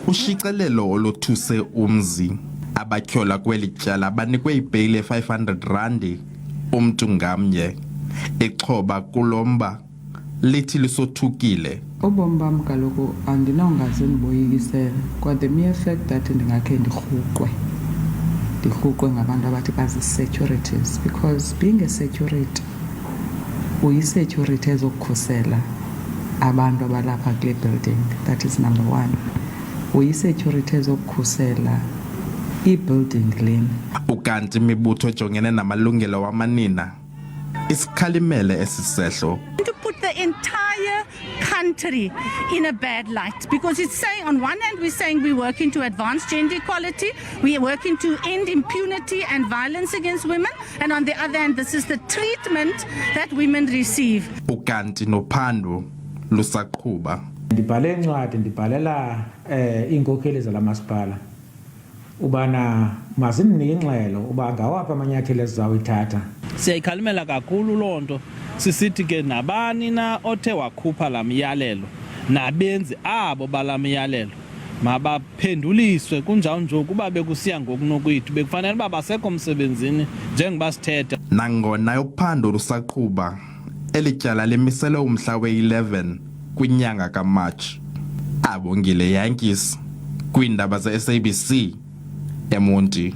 Kushicilelo oluthuse umzi abatyhola kweli tyala banikwe ibheyile ye-R500 umntu ngamnye. Ixhoba kulomba lithi lisothukile. Ubomi bam kaloku andinawungaze ndiboyikisele kwa the mere fact that ndingakhe ndirhuqwe ngabantu abathi bazi-securities, because being a security uyi-security ezokukhusela abantu abalapha kule building. That is number one. Uyi-security ezokukhusela i-building lena. Ukanti imibutho ejongene namalungelo wamanina isikhalimele esisehlo. To put the entire country in a bad light, because it's saying on one hand we're saying we're working to advance gender equality, we are working to end impunity and violence against women, and on the other hand this is the treatment that women receive. Ukanti nophando lusaqhuba. Ndibhale incwadi ndibhalela iinkokheli zalamasipala ubana mazinike ingxelo uba ngawaphi amanyathelo ezizawuyithatha. Siyayikhalimela kakhulu loo nto, sisithi ke nabani na othe wakhupha la myalelo nabenzi abo bala myalelo mabaphenduliswe kunjalo nje kuba bekusiya ngokunokwethu bekufanele uba basekho msebenzini njengoba sithetha. Nangona uphando lusaqhuba, eli tyala limisele umhla we-11 kwinyanga kaMatshi. Abongile Yankees kwiindaba ze-SABC eMonti.